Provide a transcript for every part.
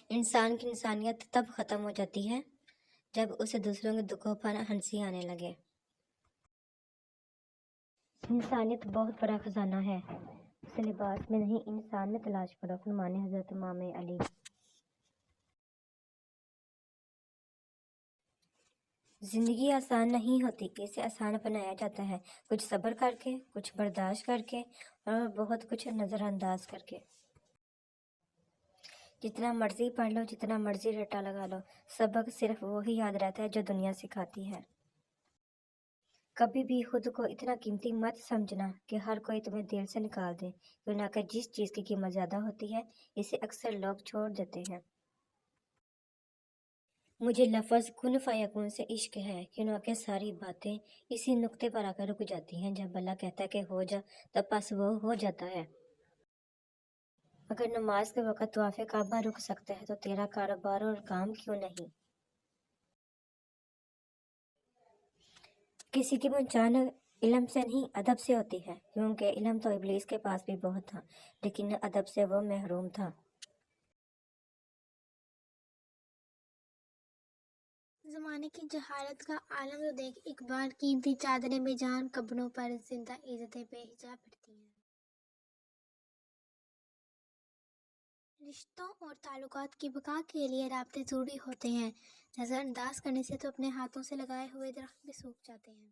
انسان کی انسانیت تب ختم ہو جاتی ہے جب اسے دوسروں کے دکھوں پر ہنسی آنے لگے۔ انسانیت بہت بڑا خزانہ ہے، اسے لباس میں نہیں انسان میں تلاش کرو، فرمان حضرت امام علی۔ زندگی آسان نہیں ہوتی، اسے آسان بنایا جاتا ہے، کچھ صبر کر کے، کچھ برداشت کر کے اور بہت کچھ نظر انداز کر کے۔ جتنا مرضی پڑھ لو، جتنا مرضی رٹا لگا لو، سبق صرف وہی یاد رہتا ہے جو دنیا سکھاتی ہے۔ کبھی بھی خود کو اتنا قیمتی مت سمجھنا کہ ہر کوئی تمہیں دل سے نکال دے، کیونکہ کہ جس چیز کی قیمت زیادہ ہوتی ہے اسے اکثر لوگ چھوڑ دیتے ہیں۔ مجھے لفظ کن فیکون سے عشق ہے، کیونکہ ساری باتیں اسی نقطے پر آ کر رک جاتی ہیں۔ جب اللہ کہتا ہے کہ ہو جا تو بس وہ ہو جاتا ہے۔ اگر نماز کے وقت طواف کعبہ رک سکتا ہے تو تیرا کاروبار اور کام کیوں نہیں؟ کسی کی پہچان علم سے نہیں ادب سے ہوتی ہے، کیونکہ علم تو ابلیس کے پاس بھی بہت تھا لیکن ادب سے وہ محروم تھا۔ زمانے کی جہالت کا عالم تو دیکھ، اقبال قیمتی چادریں بے جان قبروں پر زندہ عزتیں بے حجا پھرتی ہیں۔ رشتوں اور تعلقات کی بقا کے لیے رابطے ضروری ہوتے ہیں، نظر انداز کرنے سے تو اپنے ہاتھوں سے لگائے ہوئے درخت بھی سوکھ جاتے ہیں۔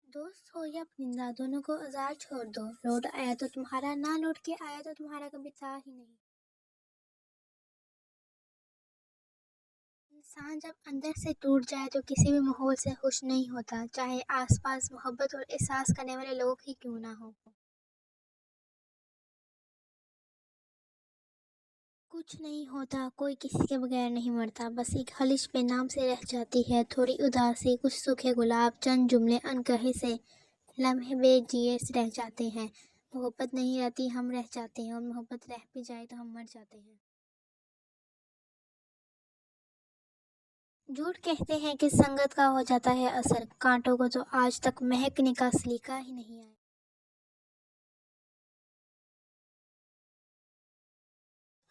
دوست ہو یا پرندہ، دونوں کو آزاد چھوڑ دو، لوٹ آیا تو تمہارا، نہ لوٹ کے آیا تو تمہارا کبھی تھا ہی نہیں۔ انسان جب اندر سے ٹوٹ جائے تو کسی بھی ماحول سے خوش نہیں ہوتا، چاہے آس پاس محبت اور احساس کرنے والے لوگ ہی کیوں نہ ہوں۔ کچھ نہیں ہوتا، کوئی کسی کے بغیر نہیں مرتا، بس ایک خلش پہ نام سے رہ جاتی ہے، تھوڑی اداسی، کچھ سوکھے گلاب، چند جملے انکہے سے، لمحے بے جیے رہ جاتے ہیں۔ محبت نہیں رہتی، ہم رہ جاتے ہیں، اور محبت رہ بھی جائے تو ہم مر جاتے ہیں۔ جھوٹ کہتے ہیں کہ سنگت کا ہو جاتا ہے اثر، کانٹوں کو تو آج تک مہکنے کا سلیقہ ہی نہیں آیا۔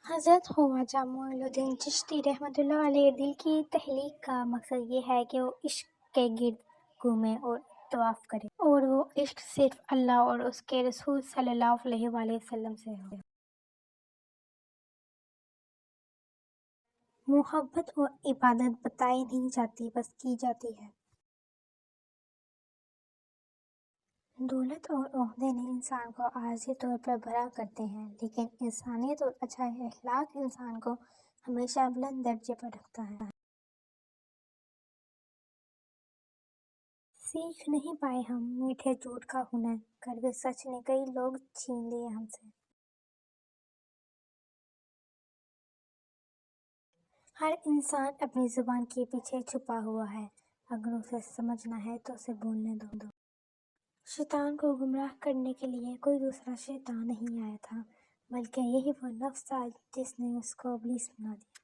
حضرت خواجہ معین الدین چشتی رحمۃ اللہ علیہ دل کی تخلیق کا مقصد یہ ہے کہ وہ عشق کے گرد گھومے اور طواف کرے، اور وہ عشق صرف اللہ اور اس کے رسول صلی اللہ علیہ وآلہ وسلم سے ہو۔ محبت اور عبادت بتائی نہیں جاتی، بس کی جاتی ہے۔ دولت اور عہدے نے انسان کو عارضی طور پر بڑا کرتے ہیں، لیکن انسانیت اور اچھا اخلاق انسان کو ہمیشہ بلند درجے پر رکھتا ہے۔ سیکھ نہیں پائے ہم میٹھے جھوٹ کا ہنر، کڑوے سچ نے کئی لوگ چھین لیے ہم سے۔ ہر انسان اپنی زبان کے پیچھے چھپا ہوا ہے، اگر اسے سمجھنا ہے تو اسے بولنے دو۔ شیطان کو گمراہ کرنے کے لیے کوئی دوسرا شیطان نہیں آیا تھا، بلکہ یہی وہ نفس تھا جس نے اس کو ابلیس بنا دیا۔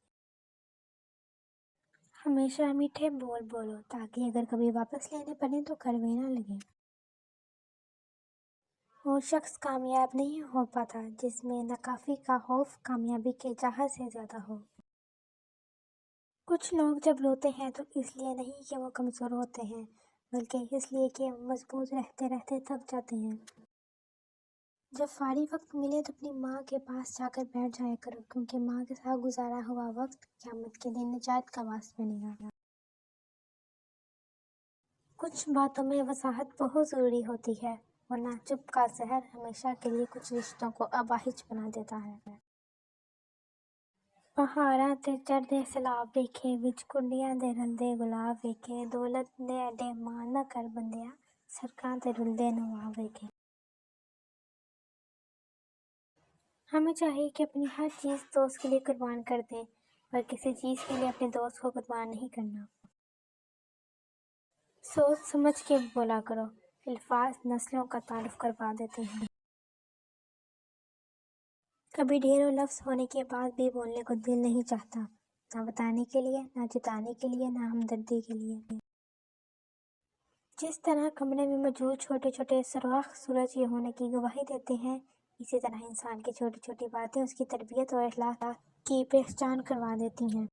ہمیشہ میٹھے بول بولو تاکہ اگر کبھی واپس لینے پڑیں تو کڑوے نہ لگیں۔ وہ شخص کامیاب نہیں ہو پاتا جس میں ناکافی کا خوف کامیابی کے چاہت سے زیادہ ہو۔ کچھ لوگ جب روتے ہیں تو اس لیے نہیں کہ وہ کمزور ہوتے ہیں، بلکہ اس لیے کہ مضبوط رہتے رہتے تھک جاتے ہیں۔ جب فارغ وقت ملے تو اپنی ماں کے پاس جا کر بیٹھ جایا کرو، کیونکہ ماں کے ساتھ گزارا ہوا وقت قیامت کے دن نجات کا باعث بنے گا۔ کچھ باتوں میں وضاحت بہت ضروری ہوتی ہے، ورنہ چپ کا زہر ہمیشہ کے لیے کچھ رشتوں کو اباہج بنا دیتا ہے۔ پہاڑاں تے چڑھدے سیلاب ویکھے، وچ کنڈیاں دے رلدے گلاب ویکھے، دولت دے اڈے مان نہ کر بندیا، سڑکاں تے رلدے نواب ویکھے۔ ہمیں چاہیے کہ اپنی ہر چیز دوست کے لیے قربان کر دیں، پر کسی چیز کے لیے اپنے دوست کو قربان نہیں کرنا۔ سوچ سمجھ کے بولا کرو، الفاظ نسلوں کا تعارف کروا دیتے ہیں۔ کبھی ڈھیروں لفظ ہونے کے بعد بھی بولنے کو دل نہیں چاہتا، نہ بتانے کے لیے، نہ جتانے کے لیے، نہ ہمدردی کے لیے۔ جس طرح کمرے میں موجود چھوٹے چھوٹے سوراخ سورج کے ہونے کی گواہی دیتے ہیں، اسی طرح انسان کی چھوٹی چھوٹی باتیں اس کی تربیت اور اخلاق کی پہچان کروا دیتی ہیں۔